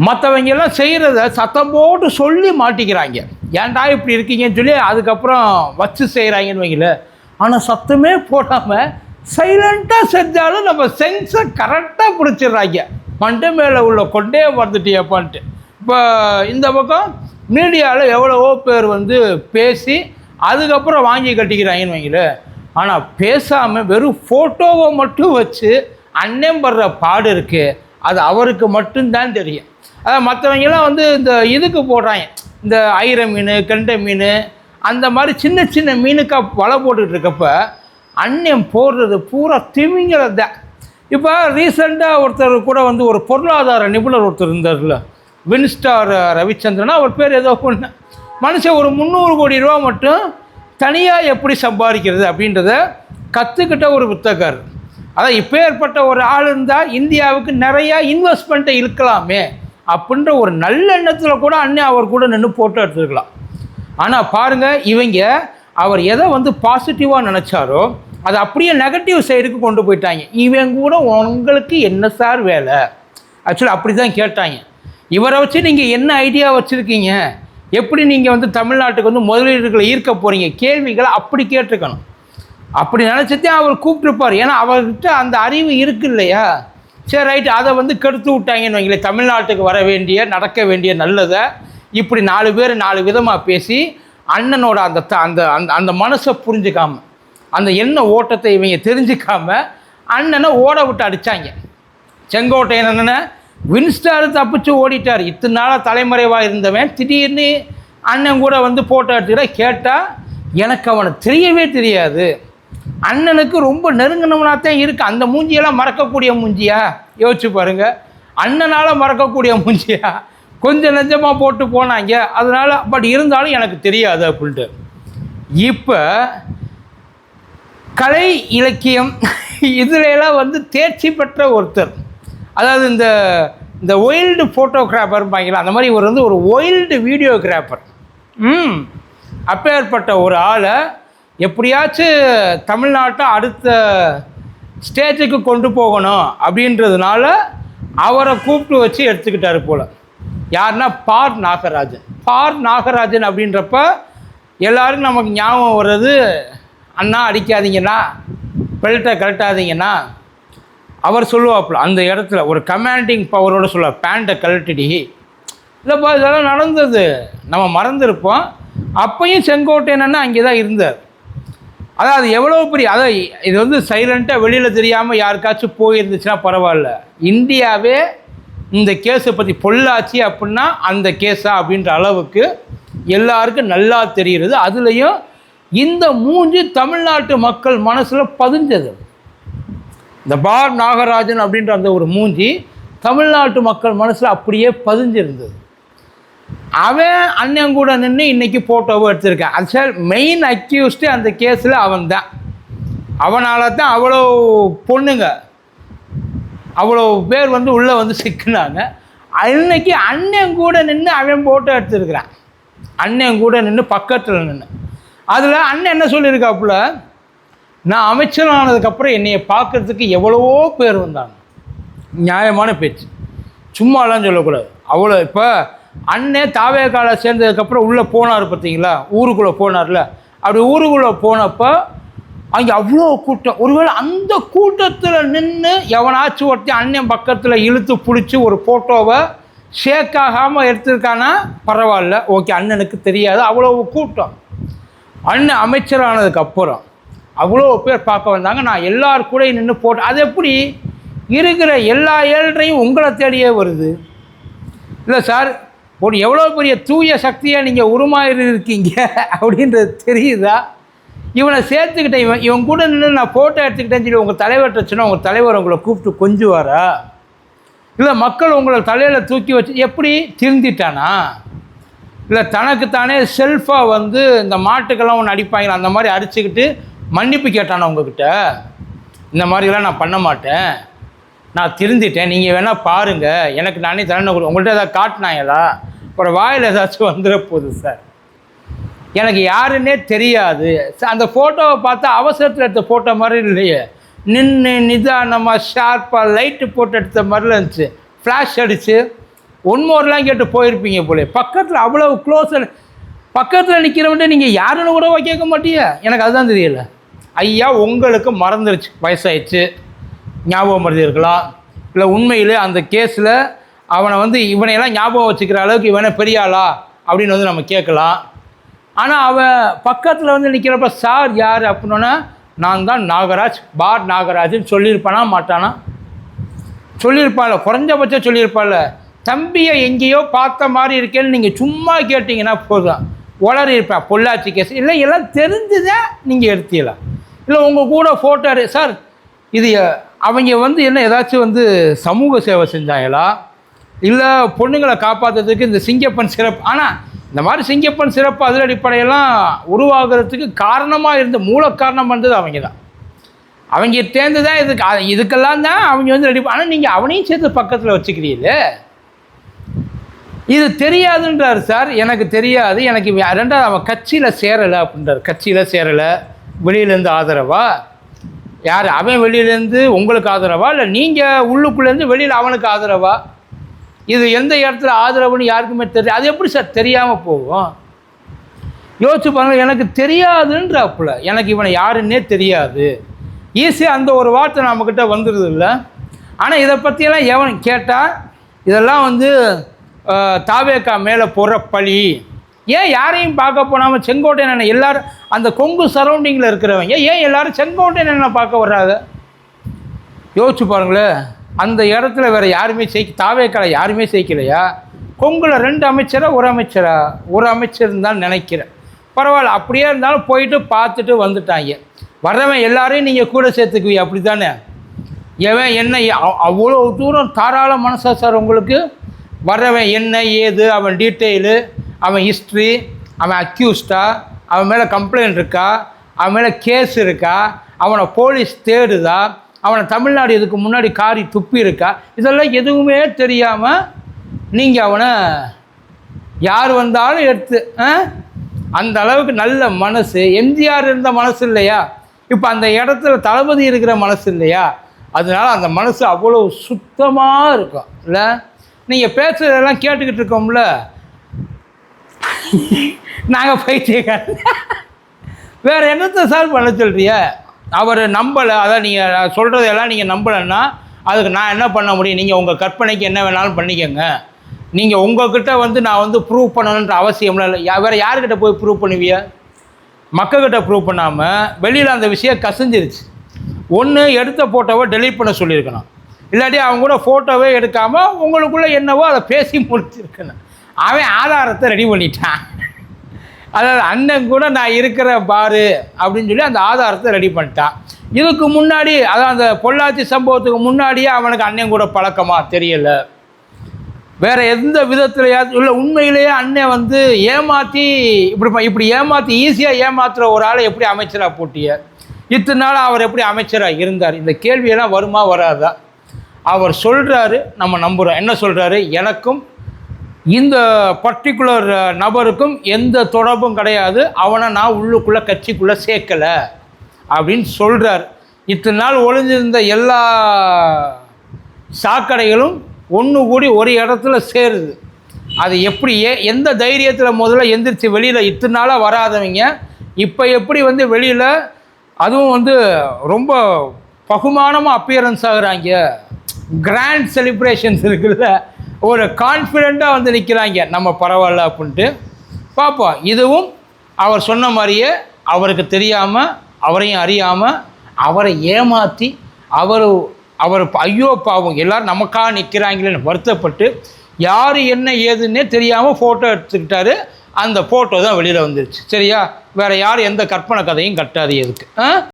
மற்றவங்கெல்லாம் செய்கிறத சத்தம் போட்டு சொல்லி மாட்டிக்கிறாங்க. ஏன்டா இப்படி இருக்கீங்கன்னு சொல்லி அதுக்கப்புறம் வச்சு செய்கிறாங்கன்னு வைங்கள. ஆனால் சத்தமே போடாமல் சைலண்ட்டாக செஞ்சாலும் நம்ம சென்ஸை கரெக்டாக பிடிச்சிடுறாங்க. மண்டை மேலே உள்ள கொண்டே வந்துட்டியப்பான்ட்டு. இப்போ இந்த பக்கம் மீடியாவில் எவ்வளவோ பேர் வந்து பேசி அதுக்கப்புறம் வாங்கி கட்டிக்கிறாங்கன்னு வைங்கள. ஆனால் பேசாமல் வெறும் ஃபோட்டோவை மட்டும் வச்சு அண்ணன் படுற பாடு இருக்குது, அது அவருக்கு மட்டும்தான் தெரியும். அதான் மற்றவங்கெல்லாம் வந்து இந்த இதுக்கு போடுறாங்க, இந்த ஐர மீன், கெண்டை மீன், அந்த மாதிரி சின்ன சின்ன மீனுக்காக வலை போட்டுக்கிட்டு இருக்கப்ப அண்ணன் போடுறது பூரா திமிங்கிறது தான். இப்போ ரீசெண்டாக ஒருத்தர் கூட வந்து ஒரு பொருளாதார நிபுணர் ஒருத்தர் இருந்தார்ல, வின்ஸ்டார் ரவிச்சந்திரனா அவர் பேர் ஏதோ ஒன்று. மனுஷன் ஒரு 300 கோடி ரூபா மட்டும் தனியாக எப்படி சம்பாதிக்கிறது அப்படின்றத கற்றுக்கிட்ட ஒரு புத்தகர். அதான் இப்போ ஏற்பட்ட ஒரு ஆள் இருந்தால் இந்தியாவுக்கு நிறையா இன்வெஸ்ட்மெண்ட்டை இழுக்கலாமே அப்படின்ற ஒரு நல்ல எண்ணத்தில் கூட அண்ணன் அவர் கூட நின்று போட்டோ எடுத்துருக்கலாம். ஆனால் பாருங்கள், இவங்க அவர் எதை வந்து பாசிட்டிவாக நினச்சாரோ அதை அப்படியே நெகட்டிவ் சைடுக்கு கொண்டு போயிட்டாங்க. இவங்க கூட உங்களுக்கு என்ன சார் வேலை? ஆக்சுவலி அப்படி தான் கேட்டாங்க. இவரை வச்சு நீங்கள் என்ன ஐடியா வச்சுருக்கீங்க, எப்படி நீங்கள் வந்து தமிழ்நாட்டுக்கு வந்து முதலீடுகளை ஈர்க்க போகிறீங்க, கேள்விகளை அப்படி கேட்டிருக்கணும். அப்படி நினச்சதே அவர் கூப்பிட்டுருப்பார். ஏன்னா அவர்கிட்ட அந்த அறிவு இருக்கு இல்லையா. சரி ரைட்டு, அதை வந்து கெடுத்து விட்டாங்கன்னு வைங்களேன். தமிழ்நாட்டுக்கு வர வேண்டிய நடக்க வேண்டிய நல்லதை இப்படி 4 பேர் 4 விதமாக பேசி அண்ணனோட அந்த அந்த அந்த மனசை புரிஞ்சுக்காம, அந்த எண்ண ஓட்டத்தை இவங்க தெரிஞ்சுக்காம அண்ணனை ஓட விட்டு அடித்தாங்க. செங்கோட்டையன் அண்ணனை வின்ஸ்டார் தப்பிச்சு ஓடிட்டார். இத்தனை நாளாக தலைமறைவாக இருந்தவன் திடீர்னு அண்ணன் கூட வந்து ஃபோட்டோ எடுத்துக்கிற கேட்டால் எனக்கு அவனை தெரியவே தெரியாது. அண்ணனுக்கு ரொம்ப நெருங்கினவனாக தான் இருக்குது. அந்த மூஞ்சியெல்லாம் மறக்கக்கூடிய மூஞ்சியா? யோசிச்சு பாருங்கள். அண்ணனால் மறக்கக்கூடிய மூஞ்சியா? கொஞ்சம் நெஞ்சமாக போட்டு போனாங்க, அதனால். பட் இருந்தாலும் எனக்கு தெரியாது அப்படின்ட்டு. இப்போ கலை இலக்கியம் இதுலெல்லாம் வந்து தேர்ச்சி பெற்ற ஒருத்தர், அதாவது இந்த ஒயில்டு ஃபோட்டோகிராஃபர்பாங்களா, அந்த மாதிரி இவர் வந்து ஒரு ஒயில்டு வீடியோகிராஃபர். அப்பேற்பட்ட ஒரு ஆளை எப்படியாச்சும் தமிழ்நாட்டை அடுத்த ஸ்டேஜுக்கு கொண்டு போகணும் அப்படின்றதுனால அவரை கூப்பிட்டு வச்சு எடுத்துக்கிட்டாரு போல். யாருன்னா பார் நாகராஜன். பார் நாகராஜன் அப்படின்றப்ப எல்லோரும் நமக்கு ஞாபகம் வர்றது, அண்ணா அடிக்காதீங்கண்ணா, பெல்ட்டை கழட்டாதீங்கண்ணா. அவர் சொல்லுவாப்புல அந்த இடத்துல ஒரு கமாண்டிங் பவரோடு சொல்லுவார், பேண்ட்டை கழட்டிடி. இல்லைப்பா இதெல்லாம் நடந்தது, நம்ம மறந்துருப்போம். அப்பையும் செங்கோட்டையன் அங்கே தான் இருந்தார். அதாவது எவ்வளோ பெரிய, அதாவது இது வந்து சைலண்ட்டாக வெளியில் தெரியாமல் யாருக்காச்சும் போயிருந்துச்சுன்னா பரவாயில்ல. இந்தியாவே இந்த கேஸை பற்றி பொள்ளாச்சி அப்படின்னா அந்த கேஸா அப்படின்ற அளவுக்கு எல்லாருக்கும் நல்லா தெரிகிறது. அதுலேயும் இந்த மூஞ்சி தமிழ்நாட்டு மக்கள் மனசில் பதிஞ்சது. இந்த பார் நாகராஜன் அப்படின்ற அந்த ஒரு மூஞ்சி தமிழ்நாட்டு மக்கள் மனசில் அப்படியே பதிஞ்சிருந்தது. அவன் அண்ணன் கூட நின்று இன்றைக்கி ஃபோட்டோவை எடுத்திருக்கான். ஆக்சுவல் மெயின் அக்யூஸ்டு அந்த கேஸில் அவன் தான். அவனால் தான் அவ்வளோ பொண்ணுங்க, அவ்வளோ பேர் வந்து உள்ளே வந்து சிக்கினாங்க. அன்னைக்கு அண்ணன் கூட நின்று அவன் ஃபோட்டோ எடுத்துருக்கிறான். அண்ணன் கூட நின்று பக்கத்தில் நின்று. அதில் அண்ணன் என்ன சொல்லியிருக்காப்புல, நான் அமைச்சரானதுக்கப்புறம் என்னையை பார்க்குறதுக்கு எவ்வளவோ பேர் வந்தாங்க. நியாயமான பேச்சு, சும்மாலாம் சொல்லக்கூடாது. அவ்வளோ இப்போ அண்ணன் தாவேகால சேர்ந்ததுக்கப்புறம் உள்ளே போனார் பார்த்தீங்களா, ஊருக்குள்ளே போனார்ல. அப்படி ஊருக்குள்ளே போனப்போ அங்கே அவ்வளோ கூட்டம். ஒருவேளை அந்த கூட்டத்தில் நின்று எவனாச்சும் ஒருத்தன் அண்ணன் பக்கத்தில் இழுத்து பிடிச்சி ஒரு ஃபோட்டோவை ஷேக் ஆகாமல் எடுத்திருக்கானா பரவாயில்ல, ஓகே, அண்ணனுக்கு தெரியாது. அவ்வளோ கூட்டம். அண்ணன் அமைச்சரானதுக்கப்புறம் அவ்வளோ பேர் பார்க்க வந்தாங்க. நான் எல்லார் கூட நின்று போட்டேன். அது எப்படி இருக்கிற எல்லா ஏழ்றையும் உங்களை தேடியே வருது? இல்லை சார், ஒரு எவ்வளோ பெரிய தூய சக்தியாக நீங்கள் உருமாறிருக்கீங்க அப்படின்றது தெரியுதா? இவனை சேர்த்துக்கிட்டேன், இவன் கூட நின்று நான் ஃபோட்டோ எடுத்துக்கிட்டேன்னு சொல்லி உங்கள் தலைவர்கிட்ட சொன்னால் உங்கள் தலைவர் உங்களை கூப்பிட்டு கொஞ்சுவாரா? இல்லை மக்கள் உங்களை தலையில் தூக்கி வச்சு எப்படி திருந்திட்டானா? இல்லை தனக்குத்தானே செல்ஃபாக வந்து இந்த மாட்டுக்கெல்லாம் ஒன்று அடிப்பாங்களா, அந்த மாதிரி அடிச்சுக்கிட்டு மன்னிப்பு கேட்டானா உங்ககிட்ட? இந்த மாதிரிலாம் நான் பண்ண மாட்டேன், நான் திருந்திட்டேன், நீங்கள் வேணால் பாருங்கள், எனக்கு நானே தண்டனை கொடு. உங்கள்கிட்ட ஏதாவது காட்டினாங்களா? அப்புறம் வாயில் ஏதாச்சும் வந்துட போகுது சார். எனக்கு யாருன்னே தெரியாது. அந்த ஃபோட்டோவை பார்த்தா அவசரத்தில் எடுத்த ஃபோட்டோ மாதிரி இல்லையே, நின்று நிதானமாக ஷார்ப்பாக லைட்டு போட்டு எடுத்த மாதிரிலாம் இருந்துச்சு. ஃப்ளாஷ் அடித்து ஒன்மோர்லாம் கேட்டு போயிருப்பீங்க போல. பக்கத்தில் அவ்வளோ க்ளோஸ், பக்கத்தில் நிற்கிறவன்ட்டு நீங்கள் யாருன்னு கூட கேட்க மாட்டீங்க. எனக்கு அதுதான் தெரியல. ஐயா உங்களுக்கு மறந்துருச்சு, வயசாயிடுச்சு, ஞாபகம் மறதி இருக்கலாம், இல்லை உண்மையிலே அந்த கேஸில் அவனை வந்து இவனையெல்லாம் ஞாபகம் வச்சுக்கிற அளவுக்கு இவனை பெரிய ஆளா அப்படின்னு வந்து நம்ம கேட்கலாம். ஆனால் அவன் பக்கத்தில் வந்து நிற்கிறப்ப சார் யார் அப்படின்னோன்னா நான் தான் நாகராஜ், பார் நாகராஜ்னு சொல்லியிருப்பானா மாட்டானா? சொல்லியிருப்பாள், குறைஞ்சபட்சம் சொல்லியிருப்பாள். தம்பியை எங்கேயோ பார்த்த மாதிரி இருக்கேன்னு நீங்கள் சும்மா கேட்டிங்கன்னா போதும், உளறி இருப்பேன் பொள்ளாச்சி கேஸ் இல்லை எல்லாம் தெரிஞ்சுதான் நீங்கள் எடுத்தீங்களா? இல்லை உங்கள் கூட ஃபோட்டோ சார் இது அவங்க வந்து என்ன ஏதாச்சும் வந்து சமூக சேவை செஞ்சாங்களா, இல்லை பொண்ணுங்களை காப்பாற்றுறதுக்கு இந்த சிங்கப்பன் சிறப்பு? ஆனால் இந்த மாதிரி சிங்கப்பன் சிறப்பு அதில் அடிப்படையெல்லாம் உருவாகிறதுக்கு காரணமாக இருந்த மூல காரணம் வந்தது அவங்க தான். அவங்க தேர்ந்து தான் இதுக்கெல்லாம் தான் அவங்க வந்து ரெடி. ஆனால் நீங்கள் அவனையும் சேர்த்து பக்கத்தில் வச்சுக்கிறீங்களே. இது தெரியாதுன்றார் சார். எனக்கு தெரியாது, எனக்கு ரெண்டாவது அவன் கட்சியில் சேரலை அப்படின்றார். கட்சியில் சேரலை, வெளியிலேருந்து ஆதரவா? யார் அவன் வெளியிலேருந்து உங்களுக்கு ஆதரவா, இல்லை நீங்கள் உள்ளுக்குள்ளேருந்து வெளியில் அவனுக்கு ஆதரவா? இது எந்த இடத்துல ஆதரவுன்னு யாருக்குமே தெரியும். அது எப்படி சார் தெரியாமல் போகும்? யோசிச்சு பாருங்கள். எனக்கு தெரியாதுன்றாப்புல, எனக்கு இவனை யாருன்னே தெரியாது. ஈஸியாக அந்த ஒரு வார்த்தை நம்மக்கிட்ட வந்துடுது இல்லை. ஆனால் இதை பற்றியெல்லாம் எவன் கேட்டால் இதெல்லாம் வந்து தாவேக்கா மேலே போகிற பழி. ஏன் யாரையும் பார்க்க போனாமல் செங்கோட்டையன் எல்லோரும் அந்த கொங்கு சரௌண்டிங்கில் இருக்கிறவங்க ஏன் எல்லோரும் செங்கோட்டையன் பார்க்க வர்றாங்க? யோசிச்சு பாருங்களேன். அந்த இடத்துல வேறு யாருமே தாவேக்கால யாருமே செய்யலையா? கொங்குல 2 அமைச்சரா, ஒரு அமைச்சரா? ஒரு அமைச்சர் இருந்தாலும் நினைக்கிறேன். பரவாயில்ல, அப்படியே இருந்தாலும் போயிட்டு பார்த்துட்டு வந்துட்டாங்க. வர்றவன் எல்லாரையும் நீங்கள் கூட சேர்த்துக்குவீங்க, அப்படி தானே? எவன் என்ன அவ்வளோ தூரம் தாராள மனசா சார் உங்களுக்கு? வர்றவன் என்ன ஏது, அவன் டீட்டெயிலு, அவன் ஹிஸ்ட்ரி, அவன் அக்யூஸ்டா, அவன் மேலே கம்ப்ளைண்ட் இருக்கா, அவன் மேலே கேஸ் இருக்கா, அவனை போலீஸ் தேடுதா, அவனை தமிழ்நாடு இதுக்கு முன்னாடி காரி துப்பி இருக்கா, இதெல்லாம் எதுவுமே தெரியாமல் நீங்கள் அவனை யார் வந்தாலும் எடுத்து அந்த அளவுக்கு நல்ல மனசு. எம்ஜிஆர் இருந்த மனசு இல்லையா? இப்போ அந்த இடத்துல தளபதி இருக்கிற மனசு இல்லையா? அதனால் அந்த மனசு அவ்வளோ சுத்தமாக இருக்கும் இல்லை? நீங்கள் பேசுகிறதெல்லாம் கேட்டுக்கிட்டு இருக்கோம்ல, நாங்கள் பைத்தியக்காரன். வேறு என்னத்தை சார் பண்ண சொல்கிறிய? அவர் நம்பலை, அதான் நீங்கள் சொல்கிறதெல்லாம் நீங்கள் நம்பலைன்னா அதுக்கு நான் என்ன பண்ண முடியும்? நீங்கள் உங்கள் கற்பனைக்கு என்ன வேணாலும் பண்ணிக்கோங்க. நீங்கள் உங்கள்கிட்ட வந்து நான் வந்து ப்ரூவ் பண்ணணுன்ற அவசியம்லாம் இல்லை. வேறு யார்கிட்ட போய் ப்ரூவ் பண்ணுவிய? மக்கள்கிட்ட ப்ரூவ் பண்ணாமல் வெளியில் அந்த விஷயம் கசிஞ்சிருச்சு. ஒன்று எடுத்த ஃபோட்டோவை டெலீட் பண்ண சொல்லியிருக்கணும், இல்லாட்டி அவங்க கூட ஃபோட்டோவே எடுக்காமல் உங்களுக்குள்ளே என்னவோ அதை பேசி முடிச்சிருக்கணும். அவன் ஆதாரத்தை ரெடி பண்ணிட்டான். அதாவது அண்ணன் கூட நான் இருக்கிற பாரு அப்படின்னு சொல்லி அந்த ஆதாரத்தை ரெடி பண்ணிட்டான். இதுக்கு முன்னாடி அதான் அந்த பொள்ளாச்சி சம்பவத்துக்கு முன்னாடியே அவனுக்கு அண்ணன் கூட பழக்கமாக தெரியலை. வேறு எந்த விதத்துலையாவது இல்லை உண்மையிலேயே அண்ணன் வந்து ஏமாற்றி இப்படி ஏமாற்றி ஈஸியாக ஏமாத்துகிற ஒரு ஆளை எப்படி அமைச்சராக போட்டிய? இத்தனை நாள் அவர் எப்படி அமைச்சராக இருந்தார்? இந்த கேள்வியெல்லாம் வருமா வராதா? அவர் சொல்கிறாரு, நம்ம நம்புகிறோம். என்ன சொல்கிறாரு? எனக்கும் இந்த பர்டிகுலர் நபருக்கும் எந்த தொடர்பும் கிடையாது, அவனை நான் உள்ளுக்குள்ளே கட்சிக்குள்ளே சேர்க்கலை அப்படின்னு சொல்கிறார். இத்தனை நாள் ஒளிஞ்சிருந்த எல்லா சாக்கடைகளும் ஒன்று கூடி ஒரு இடத்துல சேருது. அது எப்படி எந்த தைரியத்தில் முதல்ல எந்திரிச்சு வெளியில் இத்தனை நாளாக வராதவங்க இப்போ எப்படி வந்து வெளியில் அதுவும் வந்து ரொம்ப பகுமானமாக அப்பியரன்ஸ் ஆகுறாங்க, கிராண்ட் செலிப்ரேஷன்ஸ் இருக்குல்ல, ஒரு கான்ஃபிடெண்ட்டாக வந்து நிற்கிறாங்க, நம்ம பரவாயில்ல அப்படின்ட்டு பார்ப்போம். இதுவும் அவர் சொன்ன மாதிரியே அவருக்கு தெரியாமல், அவரையும் அறியாமல், அவரை ஏமாற்றி அவர் ஐயோ பாவம் எல்லோரும் நமக்காக நிற்கிறாங்களேன்னு வருத்தப்பட்டு யார் என்ன ஏதுன்னே தெரியாமல் ஃபோட்டோ எடுத்துக்கிட்டாரு. அந்த ஃபோட்டோ தான் வெளியில் வந்துருச்சு. சரியா? வேறு யார் எந்த கற்பனை கதையும் கட்டாது எதுக்கு?